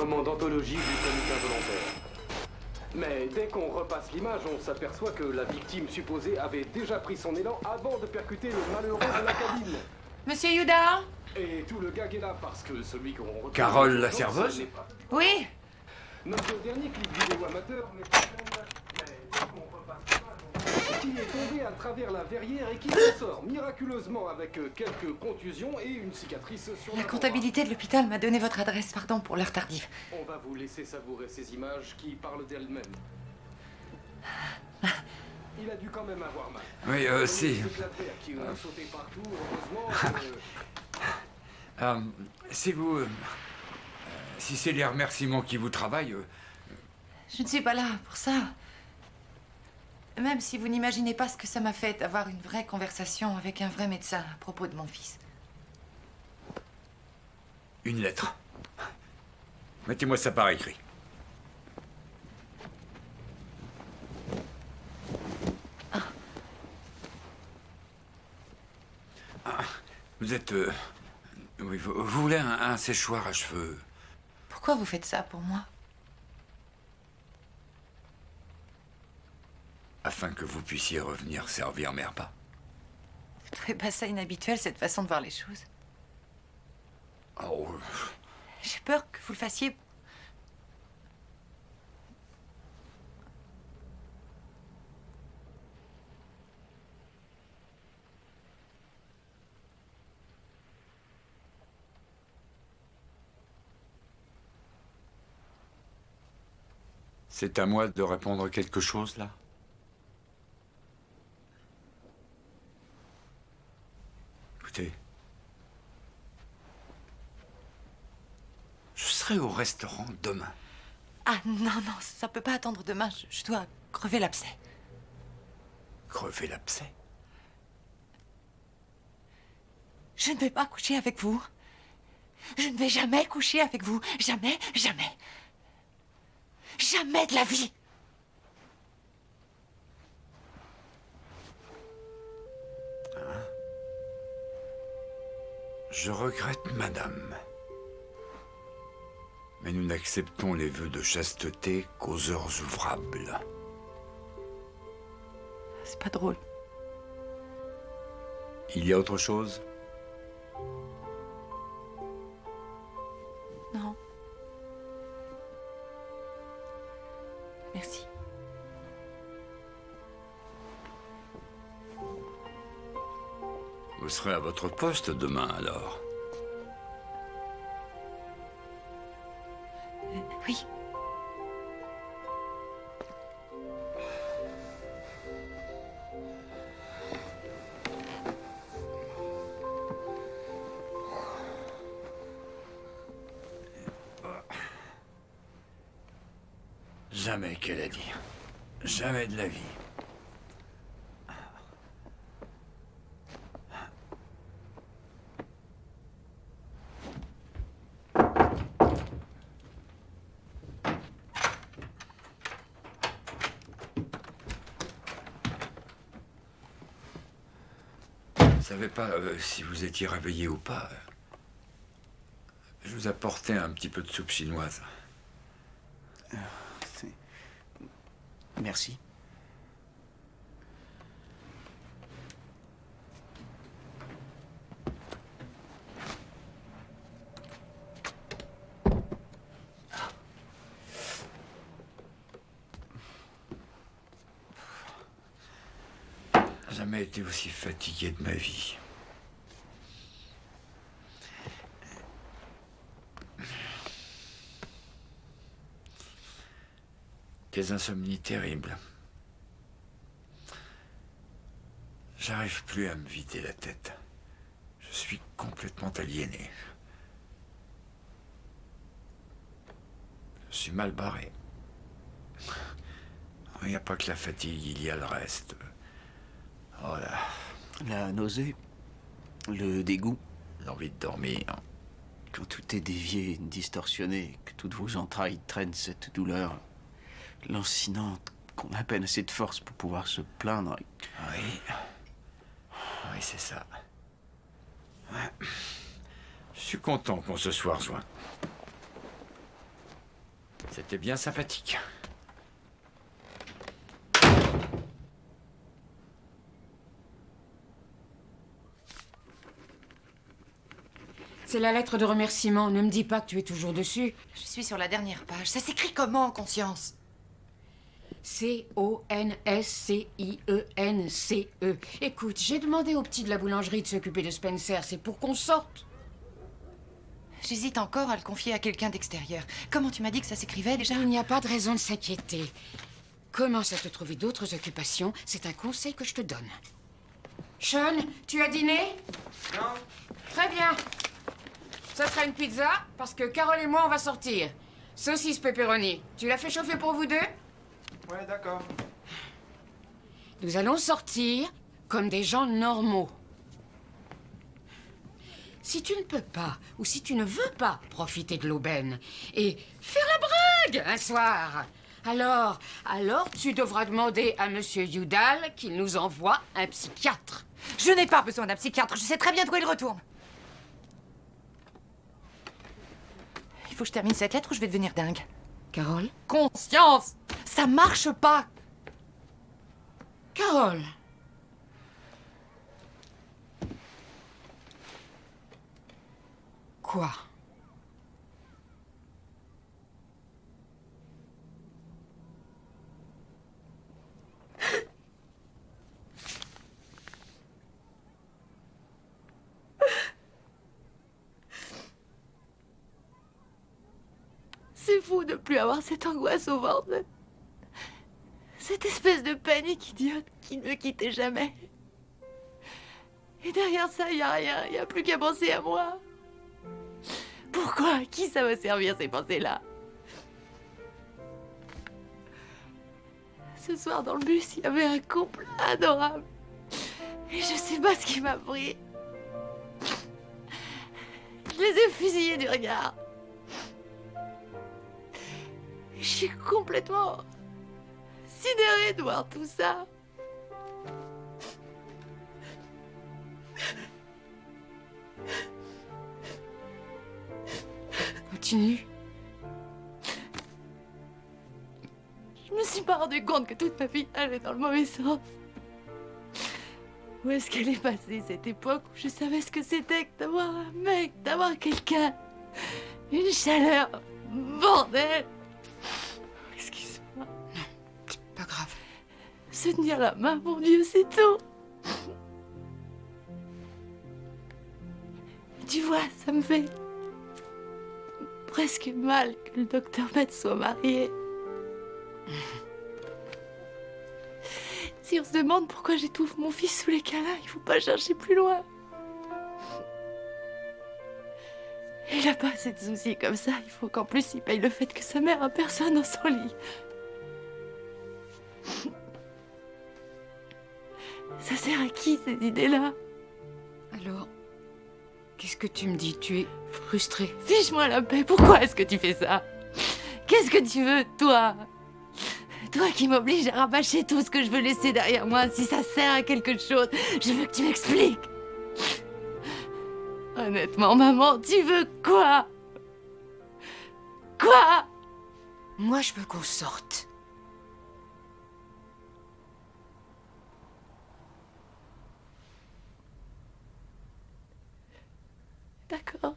roman d'anthologie du comique involontaire. Mais dès qu'on repasse l'image, on s'aperçoit que la victime supposée avait déjà pris son élan avant de percuter le malheureux de la cabine. Monsieur Yuda? Et tout le gag est là parce que celui qu'on retrouve... Carole la serveuse? Oui? Notre dernier clip vidéo amateur n'est pas même... Mais dès qu'on repasse l'image, qui est tombé à travers la verrière et qui s'en sort miraculeusement avec quelques contusions et une cicatrice sur La la comptabilité de l'hôpital m'a donné votre adresse, pardon pour l'heure tardive. On va vous laisser savourer ces images qui parlent d'elles-mêmes. Il a dû quand même avoir mal. Oui, si. Qui ont sauté partout, heureusement Si vous... si c'est les remerciements qui vous travaillent... Je ne suis pas là pour ça. Même si vous n'imaginez pas ce que ça m'a fait d'avoir une vraie conversation avec un vrai médecin à propos de mon fils. Une lettre. Mettez-moi ça par écrit. Vous êtes... oui, vous voulez un séchoir à cheveux? Pourquoi vous faites ça pour moi? Afin que vous puissiez revenir servir mes repas. Vous trouvez pas ça inhabituel, cette façon de voir les choses? Oh... J'ai peur que vous le fassiez... C'est à moi de répondre quelque chose, là? Écoutez... Je serai au restaurant demain. Ah non, non, ça peut pas attendre demain. Je dois crever l'abcès. Crever l'abcès? Je ne vais pas coucher avec vous. Je ne vais jamais coucher avec vous. Jamais, jamais. Jamais de la vie. Je regrette, madame. Mais nous n'acceptons les vœux de chasteté qu'aux heures ouvrables. C'est pas drôle. Il y a autre chose? Non. Merci. Vous serez à votre poste demain, alors? Oui. Jamais, qu'elle a dit. Jamais de la vie. Je ne savais pas si vous étiez réveillé ou pas. Je vous apportais un petit peu de soupe chinoise. Merci. Jamais été aussi fatigué de ma vie. Des insomnies terribles. J'arrive plus à me vider la tête. Je suis complètement aliéné. Je suis mal barré. Il n'y a pas que la fatigue, il y a le reste. Oh là. La nausée, le dégoût, L'envie de dormir. quand tout est dévié, distorsionné, que toutes vos entrailles traînent cette douleur lancinante, qu'on a à peine assez de force pour pouvoir se plaindre. Oui. Oui, c'est ça. Ouais. Je suis content qu'on se soit rejoints. C'était bien sympathique. C'est la lettre de remerciement. Ne me dis pas que tu es toujours dessus. Je suis sur la dernière page. Ça s'écrit comment, conscience? C-O-N-S-C-I-E-N-C-E. Écoute, j'ai demandé au petit de la boulangerie de s'occuper de Spencer. C'est pour qu'on sorte. J'hésite encore à le confier à quelqu'un d'extérieur. Comment tu m'as dit que ça s'écrivait déjà? Il n'y a pas de raison de s'inquiéter. Commence à te trouver d'autres occupations. C'est un conseil que je te donne. Sean, tu as dîné? Non. Très bien. Ça sera une pizza, parce que Carole et moi, on va sortir. Saucisse pepperoni. Tu l'as fait chauffer pour vous deux? Ouais, d'accord. Nous allons sortir comme des gens normaux. Si tu ne peux pas, ou si tu ne veux pas profiter de l'aubaine et faire la brague un soir, alors tu devras demander à Monsieur Udall qu'il nous envoie un psychiatre. Je n'ai pas besoin d'un psychiatre. Je sais très bien d'où il retourne. Il faut que je termine cette lettre ou je vais devenir dingue. Carole? Conscience! Ça marche pas! Carole! Quoi? C'est fou de plus avoir cette angoisse au ventre. Cette espèce de panique idiote qui ne me quittait jamais. Et derrière ça, il n'y a rien. Il n'y a plus qu'à penser à moi. Pourquoi? À qui ça va servir ces pensées-là? Ce soir dans le bus, il y avait un couple adorable. Et je sais pas ce qui m'a pris. Je les ai fusillés du regard. Je suis complètement sidérée de voir tout ça. Continue. Je me suis pas rendu compte que toute ma vie allait dans le mauvais sens. Où est-ce qu'elle est passée cette époque où je savais ce que c'était que d'avoir un mec, d'avoir quelqu'un, une chaleur, bordel. Excuse-moi. Pas grave. Se tenir la main, mon Dieu, c'est tout. Tu vois, ça me fait presque mal que le docteur Matt soit marié. Si on se demande pourquoi j'étouffe mon fils sous les câlins, il faut pas chercher plus loin. Il a pas assez de soucis comme ça. Il faut qu'en plus il paye le fait que sa mère a personne dans son lit. Ça sert à qui ces idées-là? Alors, qu'est-ce que tu me dis? Tu es frustrée? Fiche-moi la paix, pourquoi est-ce que tu fais ça? Qu'est-ce que tu veux, toi? Toi qui m'obliges à rabâcher tout ce que je veux laisser derrière moi, si ça sert à quelque chose, je veux que tu m'expliques. Honnêtement, maman, tu veux quoi? Quoi? Moi, je veux qu'on sorte. D'accord.